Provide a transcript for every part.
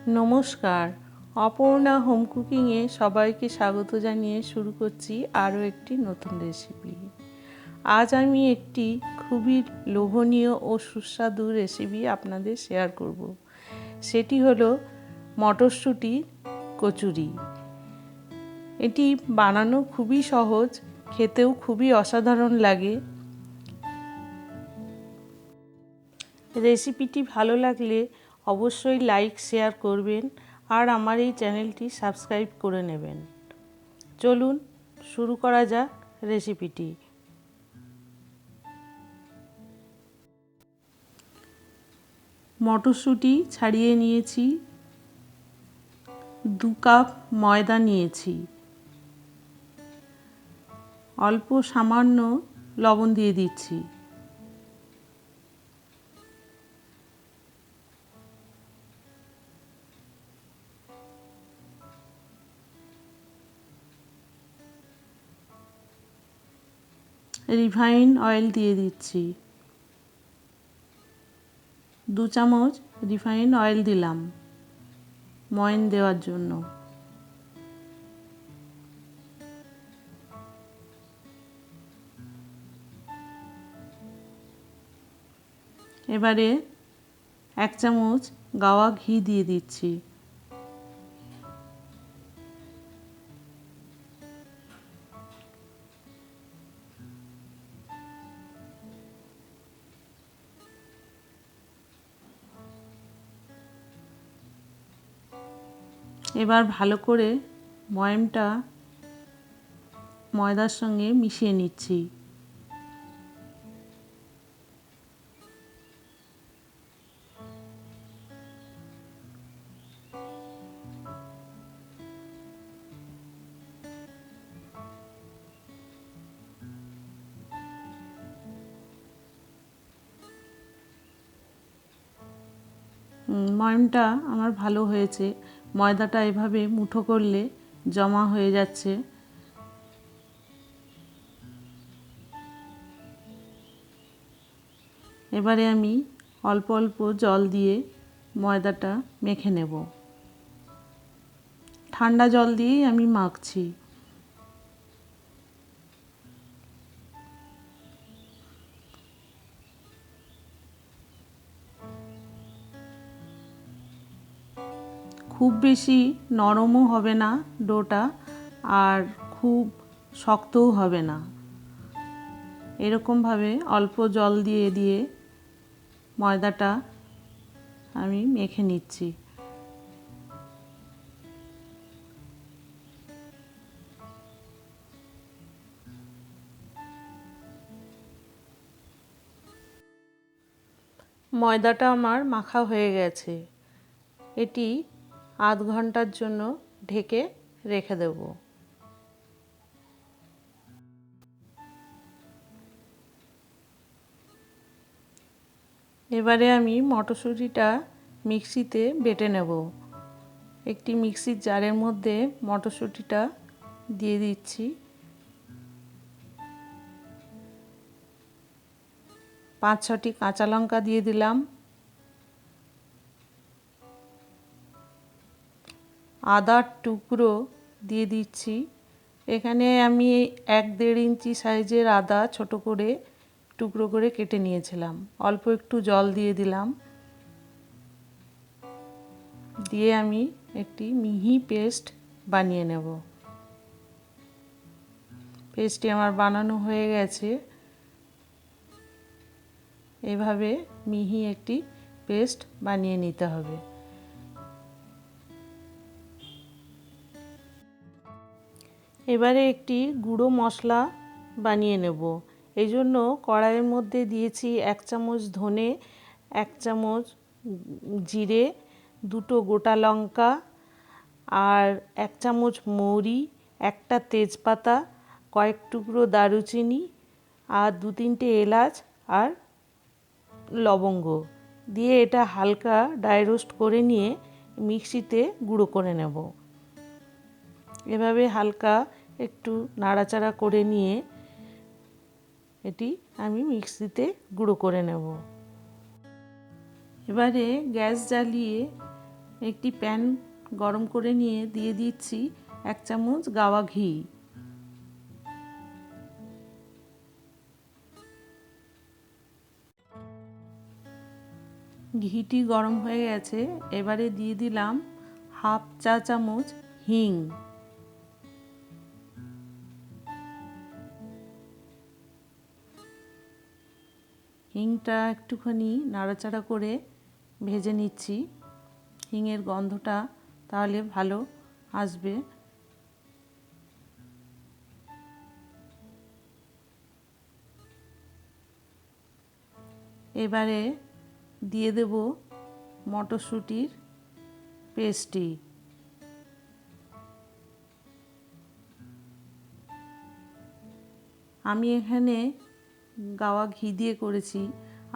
নমস্কার, অপর্ণা হোম কুকিংয়ে সবাইকে স্বাগত জানিয়ে শুরু করছি আরও একটি নতুন রেসিপি। আজ আমি একটি খুবই লোভনীয় ও সুস্বাদু রেসিপি আপনাদের শেয়ার করব। সেটি হলো মটরশুঁটির কচুরি। এটি বানানো খুবই সহজ, খেতেও খুবই অসাধারণ লাগে। রেসিপিটি ভালো লাগলে অবশ্যই লাইক শেয়ার করবেন আর আমার এই চ্যানেলটি সাবস্ক্রাইব করে নেবেন। চলুন শুরু করা যাক রেসিপিটি। মটরশুঁটি ছাড়িয়ে নিয়েছি, 2 কাপ ময়দা নিয়েছি, অল্প সামান্য লবণ দিয়ে দিচ্ছি। রিফাইন অয়েল দিয়ে দিচ্ছি, 2 চামচ রিফাইন অয়েল দিলাম ময়ান দেওয়ার জন্য। এবারে 1 চামচ গাওয়া ঘি দিয়ে দিচ্ছি। এবার ভালো করে ময়ামটা ময়দার সঙ্গে মিশিয়ে নিচ্ছি। ময়ামটা আমার ভালো হয়েছে। ময়দাটা এভাবে মুঠো করলে জমা হয়ে যাচ্ছে। এবারে আমি অল্প অল্প জল দিয়ে ময়দাটা মেখে নেব। ঠান্ডা জল দিয়েই আমি মাখছি। খুব বেশি নরমও হবে না ডোটা, আর খুব শক্তও হবে না। এরকমভাবে অল্প জল দিয়ে দিয়ে ময়দাটা আমি মেখে নিচ্ছি। ময়দাটা আমার মাখা হয়ে গেছে। এটি আধ ঘন্টার জন্য ঢেকে রেখে দেব। এবারে আমি মটরশুঁটিটা মিক্সিতে বেটে নেব। একটি মিক্সির জারের মধ্যে মটরশুঁটিটা দিয়ে দিচ্ছি। 5-6টি কাঁচা লঙ্কা দিয়ে দিলাম, আদার টুকরো দিয়ে দিচ্ছি। এখানে আমি 1-1.5 ইঞ্চি সাইজের আদা ছোট করে টুকরো করে কেটে নিয়েছিলাম। অল্প একটু জল দিয়ে দিলাম, দিয়ে আমি একটি মিহি পেস্ট বানিয়ে নেব। পেস্টটি আমার বানানো হয়ে গেছে। এভাবে মিহি একটি পেস্ট বানিয়ে নিতে হবে। এবারে একটি গুঁড়ো মশলা বানিয়ে নেব। এই জন্য কড়াইয়ের মধ্যে দিয়েছি 1 চামচ ধনে, 1 চামচ জিরে, 2টো গোটা লঙ্কা, আর 1 চামচ মৌরি, 1টা তেজপাতা, কয়েক টুকরো দারুচিনি, আর 2-3টে এলাচ আর লবঙ্গ দিয়ে এটা হালকা ড্রাই রোস্ট করে নিয়ে মিক্সিতে গুঁড়ো করে নেব। এভাবে হালকা একটু নাড়াচাড়া করে নিয়ে এটি আমি মিক্সিতে গুঁড়ো করে নেব। এবারে গ্যাস জ্বালিয়ে একটি প্যান গরম করে নিয়ে দিয়ে দিচ্ছি 1 চামচ গাওয়া ঘি। ঘিটি গরম হয়ে গেছে, এবারে দিয়ে দিলাম 1/2 চা চামচ হিং। হিংটা একটুখানি নাড়াচাড়া করে ভেজে নিচ্ছি, হিঙের গন্ধটা তাহলে ভালো আসবে। এবারে দিয়ে দেব মটরশুঁটির পেস্টটি। আমি এখানে গাওয়া ঘি দিয়ে করেছি,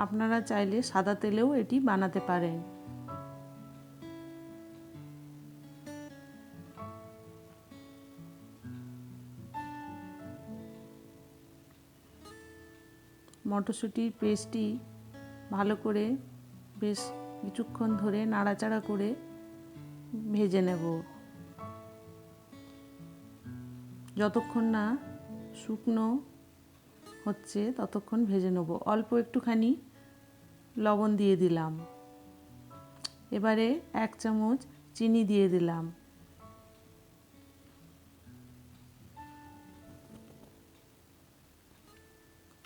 আপনারা চাইলে সাদা তেলেও এটি বানাতে পারেন। মটরশুঁটির পেস্টটি ভালো করে বেশ কিছুক্ষণ ধরে নাড়াচাড়া করে ভেজে নেব, যতক্ষণ না শুকনো হচ্ছে ততক্ষণ ভেজে নেব। অল্প একটুখানি লবণ দিয়ে দিলাম, এবারে 1 চামচ চিনি দিয়ে দিলাম।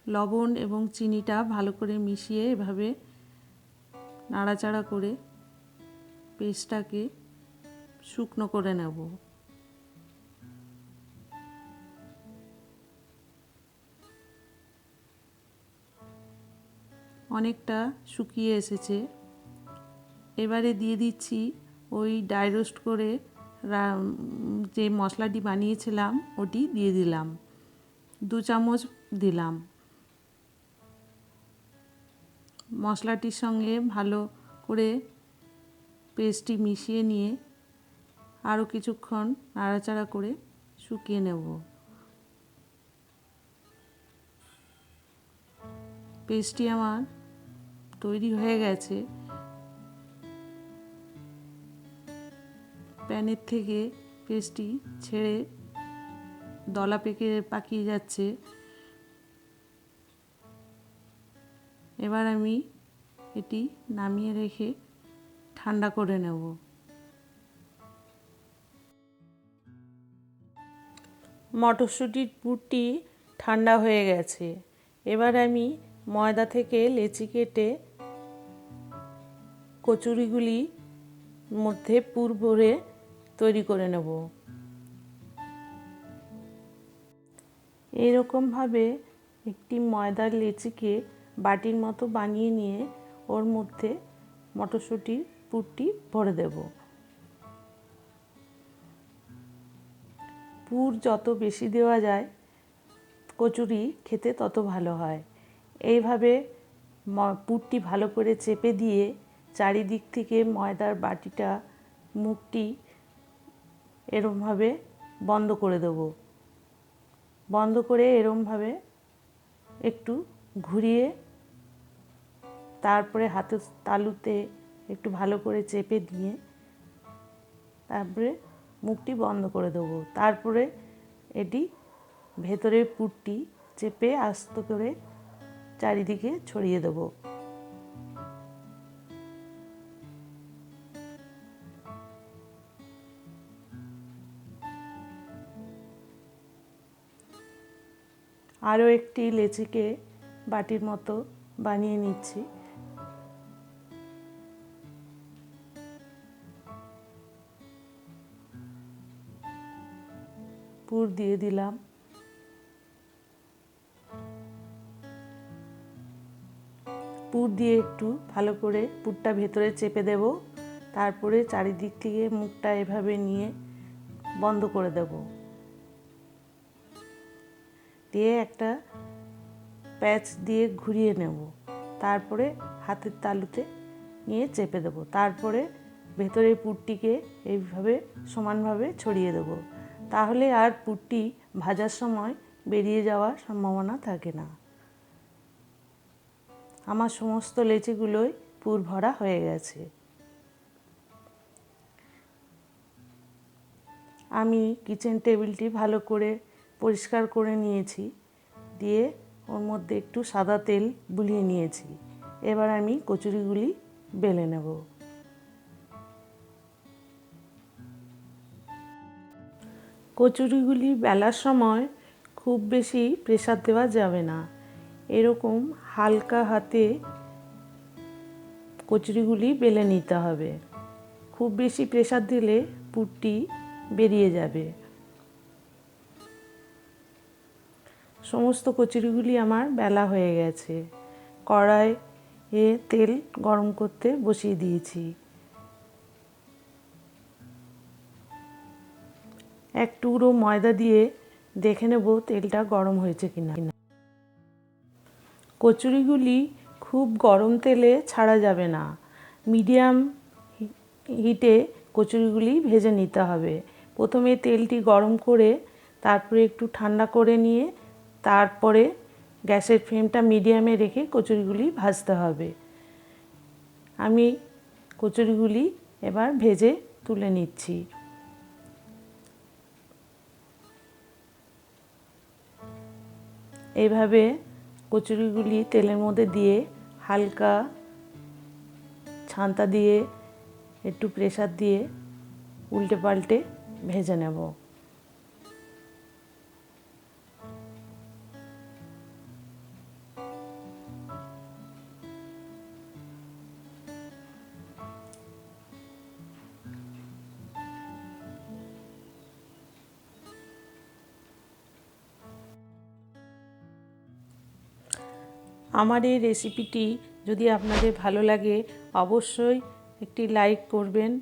লবণ এবং চিনিটা ভালো করে মিশিয়ে এভাবে নাড়াচাড়া করে পেস্টটাকে শুকনো করে নেব। অনেকটা শুকিয়ে এসেছে, এবারে দিয়ে দিচ্ছি ওই ড্রাই রোস্ট করে যে মশলাটি বানিয়েছিলাম ওটি দিয়ে দিলাম, 2 চামচ দিলাম। মশলাটির সঙ্গে ভালো করে পেস্টটি মিশিয়ে নিয়ে আরও কিছুক্ষণ নাড়াচাড়া করে শুকিয়ে নেব। পেস্টটি আমার তৈরি হয়ে গেছে। প্যানের থেকে পেস্টটি ছেড়ে দলা পাকিয়ে যাচ্ছে। এবার আমি এটি নামিয়ে রেখে ঠান্ডা করে নেব। মটরশুঁটির পুরটি ঠান্ডা হয়ে গেছে, এবার আমি ময়দা থেকে লেচি কেটে কচুরিগুলি মধ্যে পুর ভরে তৈরি করে নেব। এইরকমভাবে একটি ময়দার লেচিকে বাটির মতো বানিয়ে নিয়ে ওর মধ্যে মটরশুঁটির পুরটি ভরে দেব। পুর যত বেশি দেওয়া যায় কচুরি খেতে তত ভালো হয়। এইভাবে পুরটি ভালো করে চেপে দিয়ে চারিদিক থেকে ময়দার বাটিটা মুখটি এরমভাবে বন্ধ করে দেব। বন্ধ করে এরমভাবে একটু ঘুরিয়ে তারপরে হাতের তালুতে একটু ভালো করে চেপে দিয়ে তারপরে মুখটি বন্ধ করে দেবো। তারপরে এটি ভেতরের পুরটি চেপে আস্তে করে চারিদিকে ছড়িয়ে দেবো। আরও একটি লেচিকে বাটির মতো বানিয়ে নিচ্ছি। পুর দিয়ে দিলাম, পুর দিয়ে একটু ভালো করে পুরটা ভেতরে চেপে দেব। তারপরে চারিদিক থেকে মুখটা এভাবে নিয়ে বন্ধ করে দেব, দিয়ে একটা প্যাচ দিয়ে ঘুরিয়ে নেব। তারপরে হাতের তালুতে নিয়ে চেপে দেব। তারপরে ভেতরের পুরটিকে এইভাবে সমানভাবে ছড়িয়ে দেব। তাহলে আর পুরটি ভাজার সময় বেরিয়ে যাওয়ার সম্ভাবনা থাকে না। আমার সমস্ত লেচিগুলোই পুর ভরা হয়ে গেছে। আমি কিচেন টেবিলটি ভালো করে পরিষ্কার করে নিয়েছি, দিয়ে ওর মধ্যে একটু সাদা তেল বুলিয়ে নিয়েছি। এবার আমি কচুরিগুলি বেলে নেব। কচুরিগুলি বেলার সময় খুব বেশি প্রেসার দেওয়া যাবে না, এরকম হালকা হাতে কচুরিগুলি বেলে নিতে হবে। খুব বেশি প্রেসার দিলে পুরটি বেরিয়ে যাবে। সমস্ত কচুরিগুলি আমার বেলা হয়ে গেছে। কড়াইয়ে তেল গরম করতে বসিয়ে দিয়েছি। এক টুকরো ময়দা দিয়ে দেখে নেব তেলটা গরম হয়েছে কিনা। কচুরিগুলি খুব গরম তেলে ছাড়া যাবে না, মিডিয়াম হিটে কচুরিগুলি ভেজে নিতে হবে। প্রথমে তেলটি গরম করে তারপরে একটু ঠান্ডা করে নিয়ে তারপরে গ্যাসের ফ্লেমটা মিডিয়ামে রেখে কচুরিগুলি ভাজতে হবে। আমি কচুরিগুলি এবার ভেজে তুলে নিচ্ছি। এইভাবে কচুরিগুলি তেলের মধ্যে দিয়ে হালকা ছান্তা দিয়ে একটু প্রেসার দিয়ে উল্টে পাল্টে ভেজে নেব। আমার এই রেসিপিটি যদি আপনাদের ভালো লাগে অবশ্যই একটি লাইক করবেন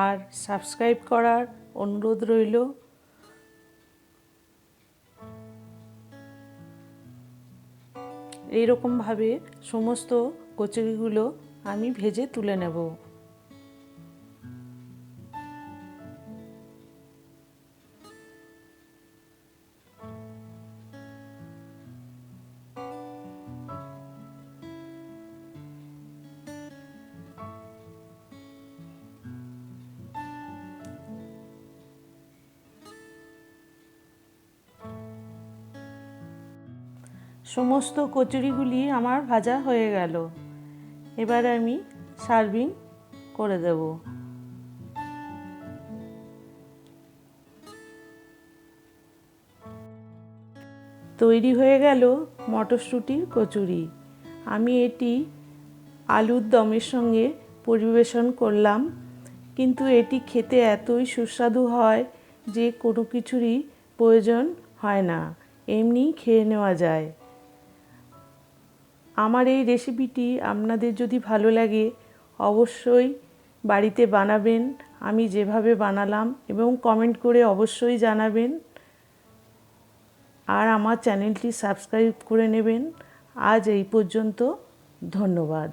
আর সাবস্ক্রাইব করার অনুরোধ রইল। এইরকমভাবে সমস্ত কচুরিগুলো আমি ভেজে তুলে নেব। সমস্ত কচুরিগুলি আমার ভাজা হয়ে গেল। এবার আমি সার্ভিং করে দেব। তৈরি হয়ে গেল মটরশুঁটির কচুরি। আমি এটি আলুর দমের সঙ্গে পরিবেশন করলাম, কিন্তু এটি খেতে এতই সুস্বাদু হয় যে কোনো কিছুরই প্রয়োজন হয় না, এমনি খেয়ে নেওয়া যায়। আমার এই রেসিপিটি আপনাদের যদি ভালো লাগে অবশ্যই বাড়িতে বানাবেন আমি যেভাবে বানালাম, এবং কমেন্ট করে অবশ্যই জানাবেন। আর আমার চ্যানেলটি সাবস্ক্রাইব করে নেবেন। আজ এই পর্যন্ত, ধন্যবাদ।